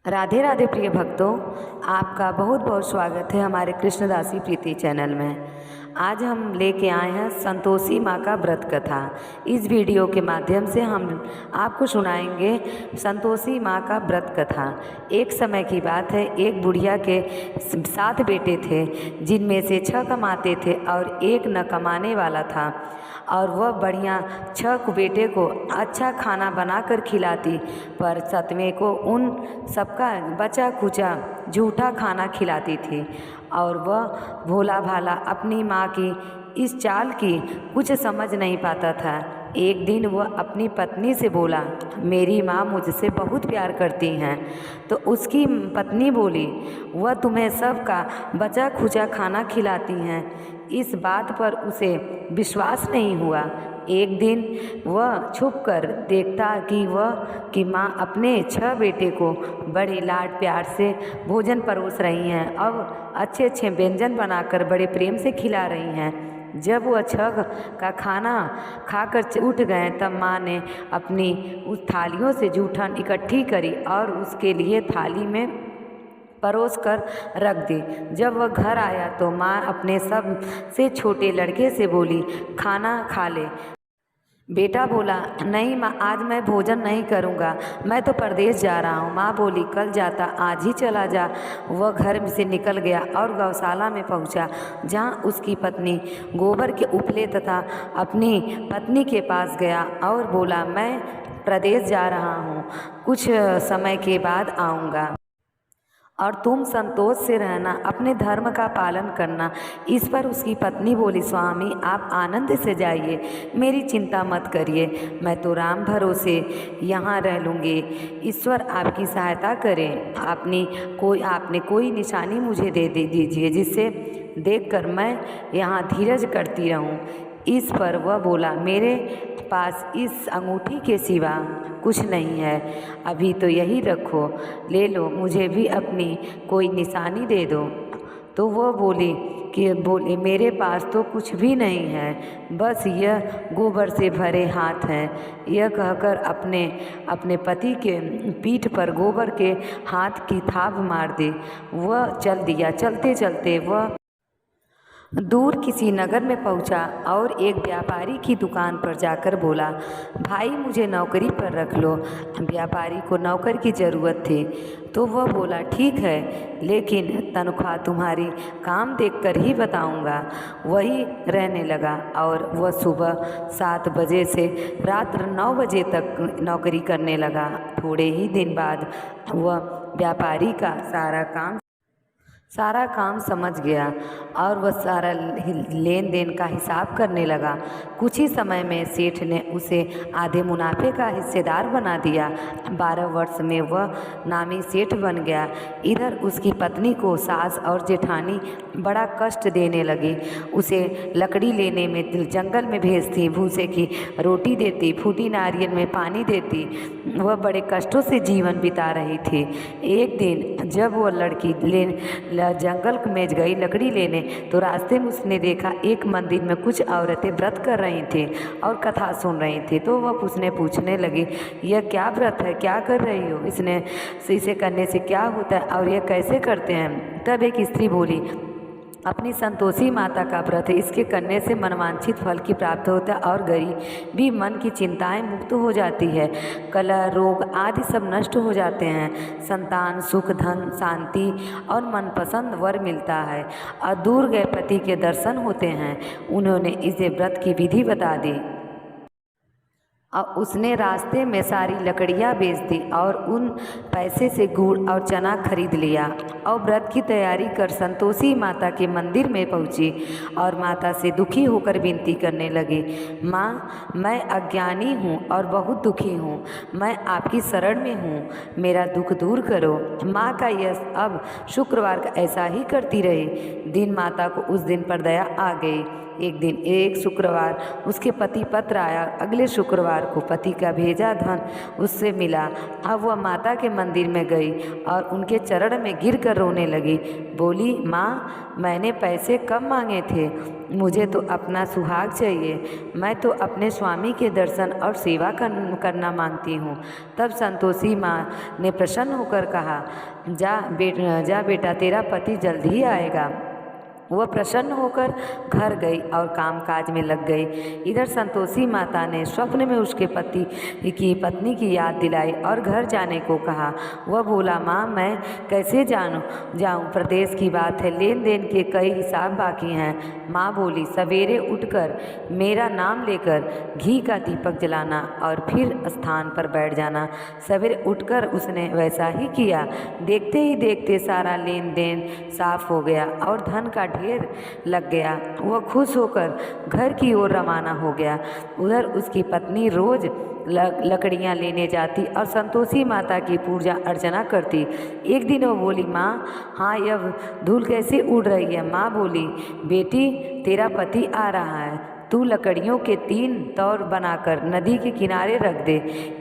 राधे राधे प्रिय भक्तों, आपका बहुत बहुत स्वागत है हमारे कृष्णदासी प्रीति चैनल में। आज हम लेके आए हैं संतोषी माँ का व्रत कथा। इस वीडियो के माध्यम से हम आपको सुनाएंगे संतोषी माँ का व्रत कथा। एक समय की बात है, एक बुढ़िया के 7 बेटे थे, जिनमें से 6 कमाते थे और एक न कमाने वाला था। और वह बढ़िया 6 बेटे को अच्छा खाना बनाकर खिलाती, पर 7वें को उन सबका बचा खुचा झूठा खाना खिलाती थी। और वह भोला भाला अपनी माँ की इस चाल की कुछ समझ नहीं पाता था। एक दिन वह अपनी पत्नी से बोला, मेरी माँ मुझसे बहुत प्यार करती हैं। तो उसकी पत्नी बोली, वह तुम्हें सबका बचा खुचा खाना खिलाती हैं। इस बात पर उसे विश्वास नहीं हुआ। एक दिन वह छुपकर देखता कि माँ अपने 6 बेटे को बड़े लाड प्यार से भोजन परोस रही हैं और अच्छे अच्छे व्यंजन बनाकर बड़े प्रेम से खिला रही हैं। जब वह 6 का खाना खाकर उठ गए, तब माँ ने अपनी उस थालियों से जूठन इकट्ठी करी और उसके लिए थाली में परोस कर रख दी। जब वह घर आया तो माँ अपने सबसे छोटे लड़के से बोली, खाना खा ले। बेटा बोला, नहीं माँ, आज मैं भोजन नहीं करूँगा, मैं तो परदेश जा रहा हूँ। माँ बोली, कल जाता, आज ही चला जा। वह घर से निकल गया और गौशाला में पहुँचा, जहाँ उसकी पत्नी गोबर के उपले तथा अपनी पत्नी के पास गया और बोला, मैं प्रदेश जा रहा हूँ, कुछ समय के बाद आऊँगा और तुम संतोष से रहना, अपने धर्म का पालन करना। इस पर उसकी पत्नी बोली, स्वामी आप आनंद से जाइए, मेरी चिंता मत करिए, मैं तो राम भरोसे यहाँ रह लूँगी। ईश्वर आपकी सहायता करें। आपने कोई निशानी मुझे दे दीजिए, जिससे देखकर मैं यहाँ धीरज करती रहूँ। इस पर वह बोला, मेरे पास इस अंगूठी के सिवा कुछ नहीं है, अभी तो यही रखो, ले लो, मुझे भी अपनी कोई निशानी दे दो। तो वह बोले मेरे पास तो कुछ भी नहीं है, बस यह गोबर से भरे हाथ हैं। यह कहकर अपने पति के पीठ पर गोबर के हाथ की थाप मार दी। वह चल दिया। चलते चलते वह दूर किसी नगर में पहुंचा और एक व्यापारी की दुकान पर जाकर बोला, भाई मुझे नौकरी पर रख लो। व्यापारी को नौकर की ज़रूरत थी, तो वह बोला, ठीक है, लेकिन तनख्वाह तुम्हारी काम देखकर ही बताऊंगा। वही रहने लगा और वह सुबह 7 बजे से रात 9 बजे तक नौकरी करने लगा। थोड़े ही दिन बाद वह व्यापारी का सारा काम समझ गया और वह सारा लेन देन का हिसाब करने लगा। कुछ ही समय में सेठ ने उसे आधे मुनाफे का हिस्सेदार बना दिया। 12 वर्ष में वह नामी सेठ बन गया। इधर उसकी पत्नी को सास और जेठानी बड़ा कष्ट देने लगी। उसे लकड़ी लेने में जंगल में भेजती, भूसे की रोटी देती, फूटी नारियल में पानी देती। वह बड़े कष्टों से जीवन बिता रही थी। एक दिन जब वह लड़की जंगल में गई लकड़ी लेने, तो रास्ते में उसने देखा एक मंदिर में कुछ औरतें व्रत कर रही थी और कथा सुन रही थी। तो वह पूछने लगी, यह क्या व्रत है, क्या कर रही हो, इसे करने से क्या होता है और यह कैसे करते हैं। तब एक स्त्री बोली, अपनी संतोषी माता का व्रत है, इसके करने से मनवांछित फल की प्राप्त होता है और गरीबी मन की चिंताएं मुक्त हो जाती है, कलह रोग आदि सब नष्ट हो जाते हैं, संतान सुख धन शांति और मनपसंद वर मिलता है और दूर गए पति के दर्शन होते हैं। उन्होंने इसे व्रत की विधि बता दी और उसने रास्ते में सारी लकड़ियाँ बेच दी और उन पैसे से गुड़ और चना खरीद लिया और व्रत की तैयारी कर संतोषी माता के मंदिर में पहुँची और माता से दुखी होकर विनती करने लगी, माँ मैं अज्ञानी हूँ और बहुत दुखी हूँ, मैं आपकी शरण में हूँ, मेरा दुख दूर करो। माँ का यश अब शुक्रवार का ऐसा ही करती रही। दिन माता को उस दिन पर दया आ गई। एक दिन एक शुक्रवार उसके पति पत्र आया। अगले शुक्रवार को पति का भेजा धन उससे मिला। अब वह माता के मंदिर में गई और उनके चरण में गिर कर रोने लगी। बोली, माँ, मैंने पैसे कम मांगे थे, मुझे तो अपना सुहाग चाहिए। मैं तो अपने स्वामी के दर्शन और सेवा करना मांगती हूँ। तब संतोषी माँ ने प्रसन्न होकर कहा, जा बेटा, तेरा पति जल्द ही आएगा। वह प्रसन्न होकर घर गई और कामकाज में लग गई। इधर संतोषी माता ने स्वप्न में उसके पत्नी की याद दिलाई और घर जाने को कहा। वह बोला, माँ, मैं कैसे जाऊँ, प्रदेश की बात है, लेन देन के कई हिसाब बाकी हैं। माँ बोली, सवेरे उठकर मेरा नाम लेकर घी का दीपक जलाना और फिर स्थान पर बैठ जाना। सवेरे उठकर उसने वैसा ही किया। देखते ही देखते सारा लेन देन साफ हो गया और धन का ढेर लग गया। वह खुश होकर घर की ओर रवाना हो गया। उधर उसकी पत्नी रोज लकड़ियाँ लेने जाती और संतोषी माता की पूजा अर्चना करती। एक दिन वो बोली, माँ, हाँ, यह धूल कैसे उड़ रही है? माँ बोली, बेटी, तेरा पति आ रहा है, तू लकड़ियों के 3 तौर बनाकर नदी के किनारे रख दे,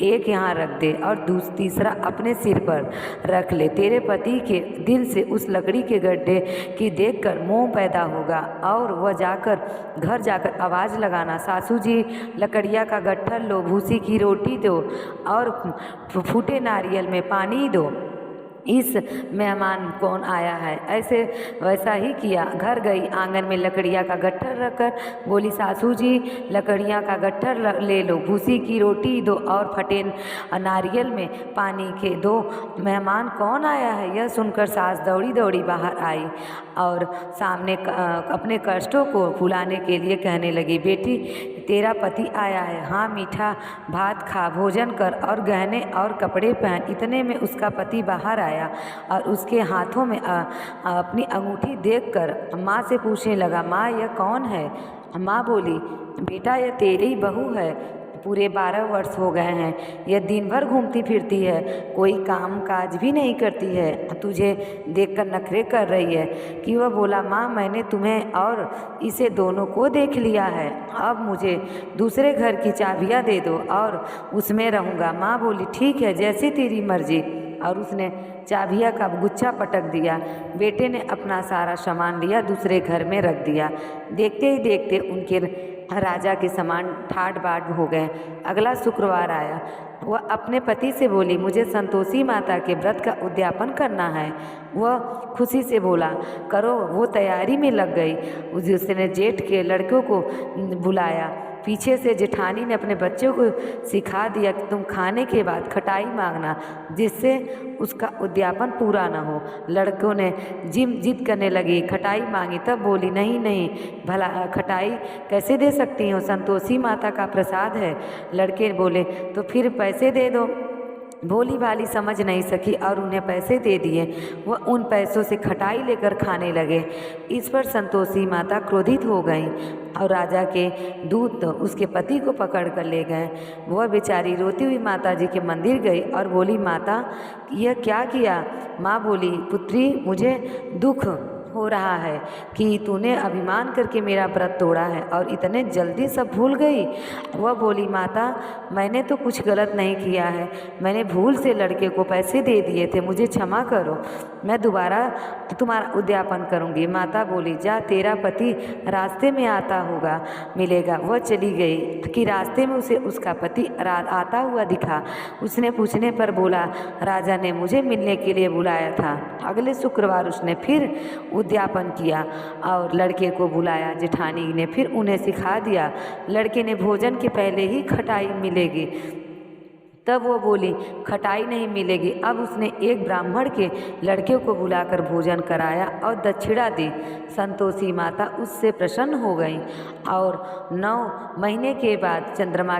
एक यहाँ रख दे और तीसरा अपने सिर पर रख ले। तेरे पति के दिल से उस लकड़ी के गड्ढे की देखकर मोह पैदा होगा और वह घर जाकर आवाज़ लगाना, सासू जी, लकड़िया का गट्ठर लो, भूसी की रोटी दो और फूटे नारियल में पानी दो। इस मेहमान कौन आया है? ऐसे वैसा ही किया। घर गई, आंगन में लकड़िया का गट्ठर रखकर बोली, सासू जी, लकड़िया का गट्ठर ले लो, भूसी की रोटी दो और फटे नारियल में पानी के दो। मेहमान कौन आया है? यह सुनकर सास दौड़ी दौड़ी बाहर आई और सामने अपने कष्टों को भुलाने के लिए कहने लगी, बेटी, तेरा पति आया है, हाँ, मीठा भात खा, भोजन कर और गहने और कपड़े पहन। इतने में उसका पति बाहर आया और उसके हाथों में अपनी अंगूठी देखकर माँ से पूछने लगा, माँ, यह कौन है? माँ बोली, बेटा, यह तेरी बहू है, पूरे 12 वर्ष हो गए हैं, यह दिन भर घूमती फिरती है, कोई काम काज भी नहीं करती है, तुझे देखकर नखरे कर रही है। कि वह बोला, माँ, मैंने तुम्हें और इसे दोनों को देख लिया है, अब मुझे दूसरे घर की चाबियाँ दे दो और उसमें रहूँगा। माँ बोली, ठीक है, जैसी तेरी मर्जी। और उसने चाबियाँ का गुच्छा पटक दिया। बेटे ने अपना सारा सामान लिया, दूसरे घर में रख दिया। देखते ही देखते उनके राजा के समान ठाट बाट हो गए। अगला शुक्रवार आया। वह अपने पति से बोली, मुझे संतोषी माता के व्रत का उद्यापन करना है। वह खुशी से बोला, करो। वो तैयारी में लग गई। उसने जेठ के लड़कों को बुलाया। पीछे से जेठानी ने अपने बच्चों को सिखा दिया कि तुम खाने के बाद खटाई मांगना, जिससे उसका उद्यापन पूरा न हो। लड़कों ने जिद करने लगी, खटाई मांगी। तब बोली, नहीं नहीं, भला खटाई कैसे दे सकती हो, संतोषी माता का प्रसाद है। लड़के बोले, तो फिर पैसे दे दो। भोली भाली समझ नहीं सकी और उन्हें पैसे दे दिए। वह उन पैसों से खटाई लेकर खाने लगे। इस पर संतोषी माता क्रोधित हो गईं और राजा के दूत उसके पति को पकड़ कर ले गए। वह बेचारी रोती हुई माता जी के मंदिर गई और बोली, माता, यह क्या किया? माँ बोली, पुत्री, मुझे दुख हो रहा है कि तूने अभिमान करके मेरा व्रत तोड़ा है और इतने जल्दी सब भूल गई। वह बोली, माता, मैंने तो कुछ गलत नहीं किया है, मैंने भूल से लड़के को पैसे दे दिए थे, मुझे क्षमा करो, मैं दोबारा तुम्हारा उद्यापन करूंगी। माता बोली, जा, तेरा पति रास्ते में आता होगा, मिलेगा। वह चली गई कि रास्ते में उसे उसका पति आता हुआ दिखा। उसने पूछने पर बोला, राजा ने मुझे मिलने के लिए बुलाया था। अगले शुक्रवार उसने फिर उद्यापन किया और लड़के को बुलाया। जेठानी ने फिर उन्हें सिखा दिया। लड़के ने भोजन के पहले ही खटाई मिलेगी। तब वो बोली, खटाई नहीं मिलेगी। अब उसने एक ब्राह्मण के लड़के को बुलाकर भोजन कराया और दक्षिणा दी। संतोषी माता उससे प्रसन्न हो गई और 9 महीने के बाद चंद्रमा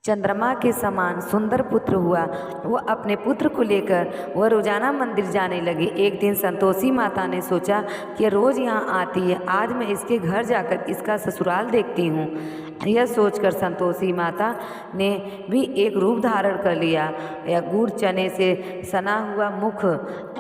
चंद्रमा के समान सुंदर पुत्र हुआ। वह अपने पुत्र को लेकर वह रोजाना मंदिर जाने लगी। एक दिन संतोषी माता ने सोचा कि रोज यहाँ आती है, आज मैं इसके घर जाकर इसका ससुराल देखती हूँ। यह सोचकर संतोषी माता ने भी एक रूप धारण कर लिया। यह गुड़ चने से सना हुआ मुख,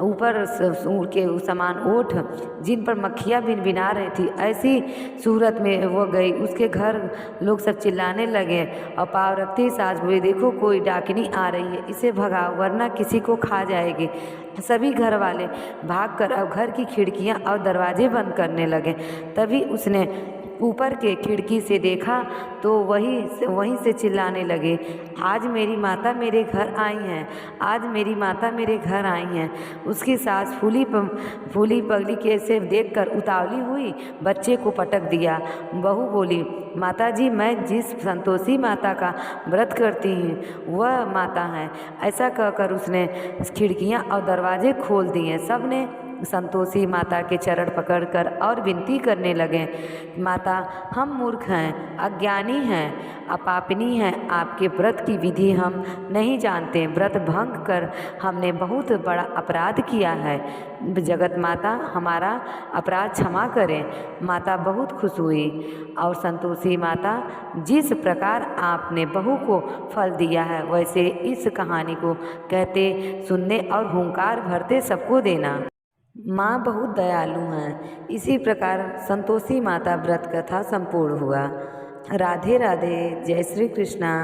ऊपर सूर के समान ओठ, जिन पर मक्खियाँ भिनभिना रही थी, ऐसी सूरत में वह गई। उसके घर लोग सब चिल्लाने लगे और पाँव रखते ही सास बोली, देखो कोई डाकिनी आ रही है, इसे भगाओ वरना किसी को खा जाएगी। सभी घर वाले भागकर अब घर की खिड़कियां और दरवाजे बंद करने लगे। तभी उसने ऊपर के खिड़की से देखा तो वहीं से चिल्लाने लगे, आज मेरी माता मेरे घर आई हैं, आज मेरी माता मेरे घर आई हैं। उसकी सास फूली पगली के से देखकर उतावली हुई बच्चे को पटक दिया। बहू बोली, माता जी, मैं जिस संतोषी माता का व्रत करती हूँ वह माता है। ऐसा कहकर उसने खिड़कियाँ और दरवाजे खोल दिए। सब ने संतोषी माता के चरण पकड़कर और विनती करने लगे, माता हम मूर्ख हैं, अज्ञानी हैं, अपापिनी हैं, आपके व्रत की विधि हम नहीं जानते, व्रत भंग कर हमने बहुत बड़ा अपराध किया है, जगत माता हमारा अपराध क्षमा करें। माता बहुत खुश हुई और संतोषी माता, जिस प्रकार आपने बहू को फल दिया है वैसे इस कहानी को कहते सुनने और हुंकार भरते सबको देना। माँ बहुत दयालु हैं। इसी प्रकार संतोषी माता व्रत कथा संपूर्ण हुआ। राधे राधे। जय श्री कृष्णा।